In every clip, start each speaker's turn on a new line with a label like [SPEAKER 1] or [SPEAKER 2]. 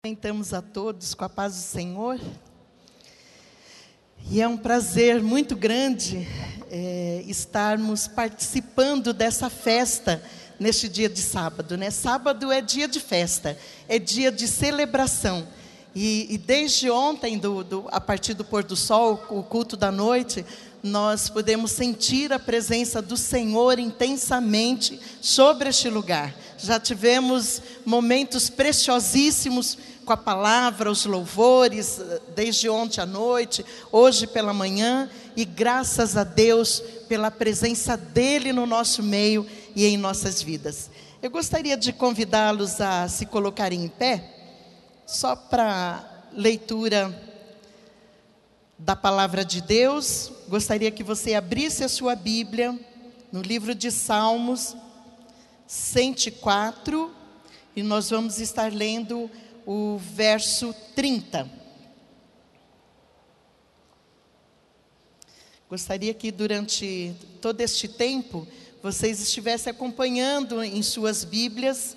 [SPEAKER 1] Cumprimentamos a todos com a paz do Senhor. E é um prazer muito grande estarmos participando dessa festa neste dia de sábado, né? Sábado é dia de festa, é dia de celebração. E desde ontem, a partir do pôr do sol, o culto da noite, nós podemos sentir a presença do Senhor intensamente sobre este lugar. Já tivemos momentos preciosíssimos com a palavra, os louvores, desde ontem à noite, hoje pela manhã, e graças a Deus pela presença dEle no nosso meio e em nossas vidas. Eu gostaria de convidá-los a se colocarem em pé, só para leitura da palavra de Deus. Gostaria que você abrisse a sua Bíblia no livro de Salmos 104, e nós vamos estar lendo o verso 30. Gostaria que durante todo este tempo vocês estivessem acompanhando em suas Bíblias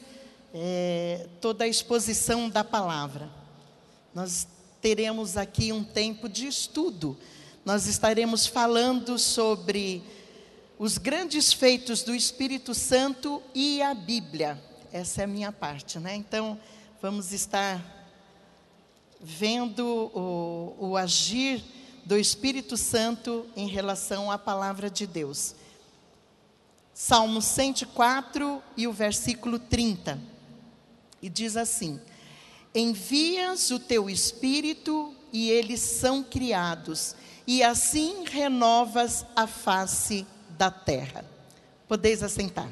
[SPEAKER 1] toda a exposição da palavra. Nós teremos aqui um tempo de estudo. Nós estaremos falando sobre os grandes feitos do Espírito Santo e a Bíblia. Essa é a minha parte, né? Então, vamos estar vendo o agir do Espírito Santo em relação à palavra de Deus. Salmo 104 e o versículo 30. E diz assim: envias o teu Espírito e eles são criados, e assim renovas a face da terra. Podeis assentar.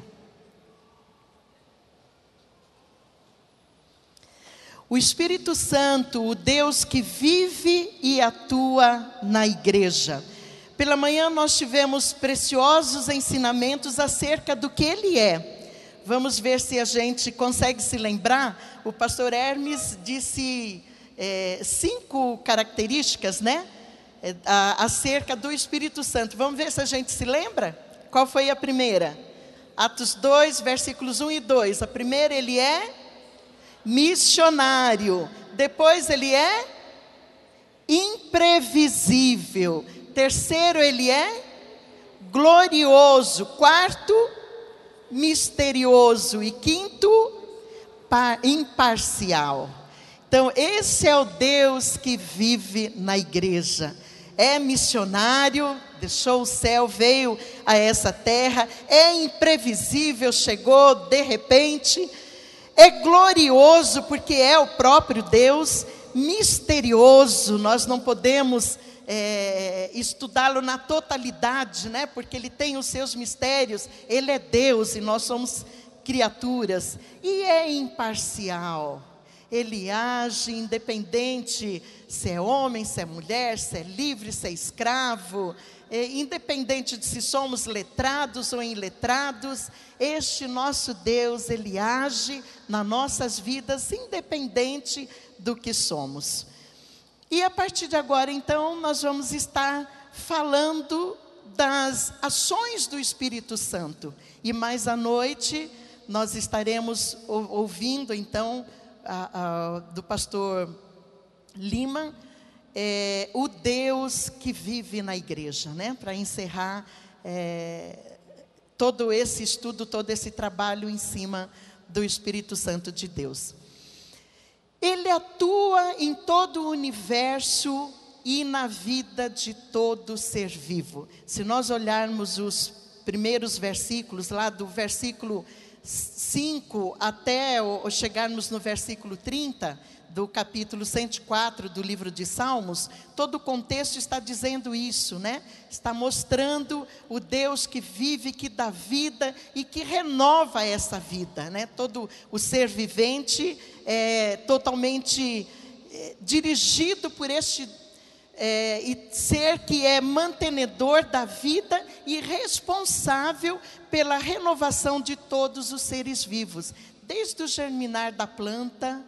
[SPEAKER 1] O Espírito Santo, o Deus que vive e atua na igreja. Pela manhã nós tivemos preciosos ensinamentos acerca do que Ele é. Vamos ver se a gente consegue se lembrar. O pastor Hermes disse 5 características, né? Acerca do Espírito Santo. Vamos ver se a gente se lembra? Qual foi a primeira? Atos 2, versículos 1 e 2. A primeira, Ele é missionário. Depois, Ele é imprevisível. Terceiro, Ele é glorioso. Quarto, misterioso. E quinto, imparcial. Então, esse é o Deus que vive na igreja. É missionário, deixou o céu, veio a essa terra. É imprevisível, chegou de repente. É glorioso, porque é o próprio Deus. Misterioso, nós não podemos estudá-lo na totalidade, né? Porque Ele tem os seus mistérios. Ele é Deus e nós somos criaturas. E é imparcial. Ele age independente se é homem, se é mulher, se é livre, se é escravo, independente de se somos letrados ou iletrados. Este nosso Deus, Ele age nas nossas vidas independente do que somos. E a partir de agora, então, nós vamos estar falando das ações do Espírito Santo. E mais à noite, nós estaremos ouvindo, então, do pastor Lima, o Deus que vive na igreja, né? Para encerrar todo esse estudo, todo esse trabalho em cima do Espírito Santo de Deus. Ele atua em todo o universo e na vida de todo ser vivo. Se nós olharmos os primeiros versículos, lá do versículo 5 até chegarmos no versículo 30, do capítulo 104 do livro de Salmos, todo o contexto está dizendo isso, né? Está mostrando o Deus que vive, que dá vida e que renova essa vida, né? Todo o ser vivente é totalmente dirigido por este ser que é mantenedor da vida e responsável pela renovação de todos os seres vivos, desde o germinar da planta,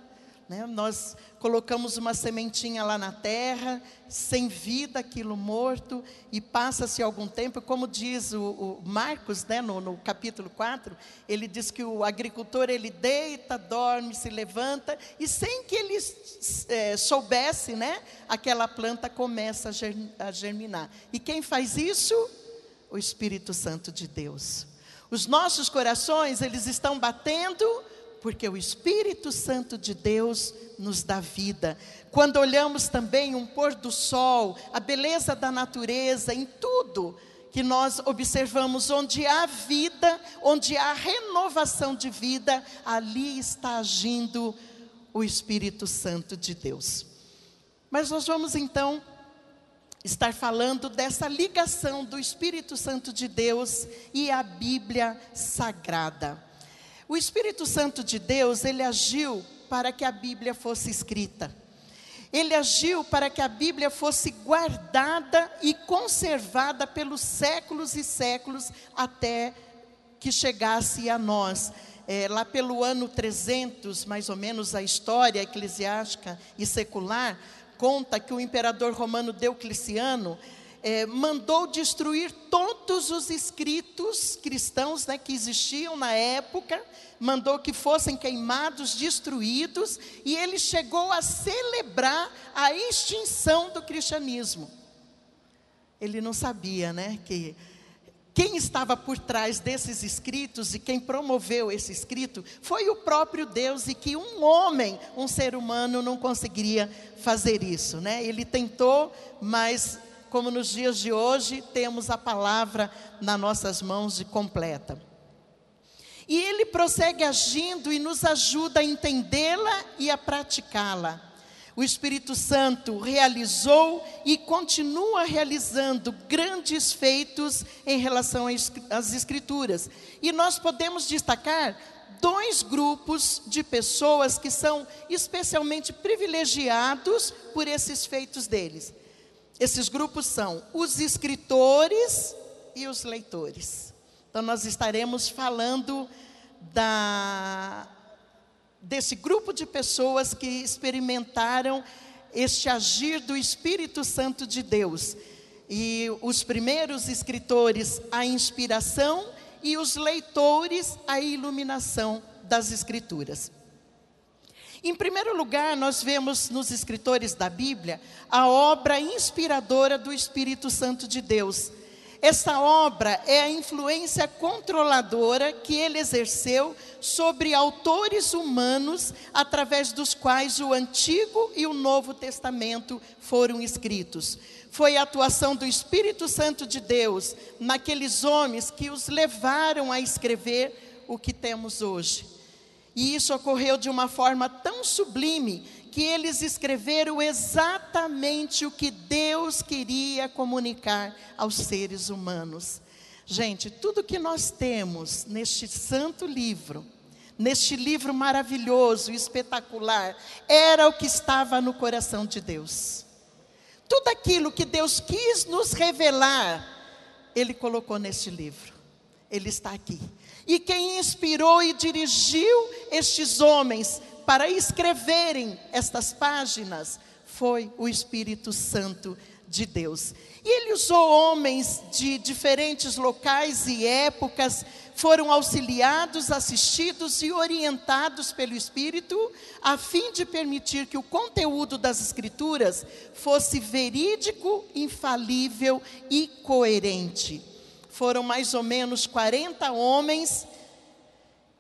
[SPEAKER 1] né? Nós colocamos uma sementinha lá na terra, sem vida, aquilo morto, e passa-se algum tempo, como diz o Marcos, né, no capítulo 4, ele diz que o agricultor, ele deita, dorme, se levanta, e sem que ele soubesse, né, aquela planta começa a germinar. E quem faz isso? O Espírito Santo de Deus. Os nossos corações, eles estão batendo, porque o Espírito Santo de Deus nos dá vida. Quando olhamos também um pôr do sol, a beleza da natureza, em tudo que nós observamos, onde há vida, onde há renovação de vida, ali está agindo o Espírito Santo de Deus. Mas nós vamos então estar falando dessa ligação do Espírito Santo de Deus e a Bíblia Sagrada. O Espírito Santo de Deus, ele agiu para que a Bíblia fosse escrita. Ele agiu para que a Bíblia fosse guardada e conservada pelos séculos e séculos, até que chegasse a nós. Lá pelo ano 300, mais ou menos, a história eclesiástica e secular conta que o imperador romano Diocleciano mandou destruir todos os escritos cristãos, né, que existiam na época, mandou que fossem queimados, destruídos, e ele chegou a celebrar a extinção do cristianismo. Ele não sabia, né, que quem estava por trás desses escritos e quem promoveu esse escrito foi o próprio Deus, e que um homem, um ser humano, não conseguiria fazer isso, né? Ele tentou, mas como nos dias de hoje, temos a palavra nas nossas mãos e completa. E ele prossegue agindo e nos ajuda a entendê-la e a praticá-la. O Espírito Santo realizou e continua realizando grandes feitos em relação às Escrituras. E nós podemos destacar 2 grupos de pessoas que são especialmente privilegiados por esses feitos deles. Esses grupos são os escritores e os leitores. Então nós estaremos falando desse grupo de pessoas que experimentaram este agir do Espírito Santo de Deus. E os primeiros escritores, a inspiração, e os leitores, a iluminação das Escrituras. Em primeiro lugar, nós vemos nos escritores da Bíblia a obra inspiradora do Espírito Santo de Deus. Essa obra é a influência controladora que ele exerceu sobre autores humanos, através dos quais o Antigo e o Novo Testamento foram escritos. Foi a atuação do Espírito Santo de Deus naqueles homens que os levaram a escrever o que temos hoje. E isso ocorreu de uma forma tão sublime que eles escreveram exatamente o que Deus queria comunicar aos seres humanos. Gente, tudo que nós temos neste santo livro, neste livro maravilhoso e espetacular, era o que estava no coração de Deus. Tudo aquilo que Deus quis nos revelar, Ele colocou neste livro. Ele está aqui. E quem inspirou e dirigiu estes homens para escreverem estas páginas foi o Espírito Santo de Deus. E ele usou homens de diferentes locais e épocas, foram auxiliados, assistidos e orientados pelo Espírito, a fim de permitir que o conteúdo das Escrituras fosse verídico, infalível e coerente. Foram mais ou menos 40 homens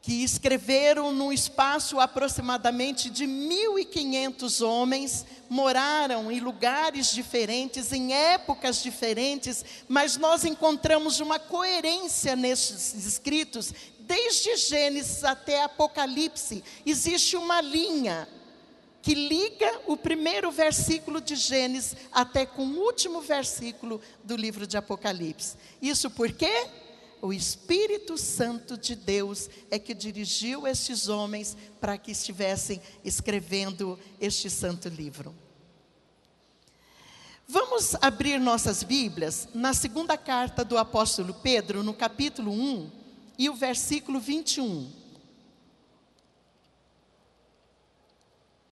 [SPEAKER 1] que escreveram num espaço aproximadamente de 1.500 homens, moraram em lugares diferentes, em épocas diferentes, mas nós encontramos uma coerência nesses escritos, desde Gênesis até Apocalipse. Existe uma linha que liga o primeiro versículo de Gênesis até com o último versículo do livro de Apocalipse. Isso porque o Espírito Santo de Deus é que dirigiu estes homens para que estivessem escrevendo este santo livro. Vamos abrir nossas Bíblias na segunda carta do apóstolo Pedro, no capítulo 1 e o versículo 21.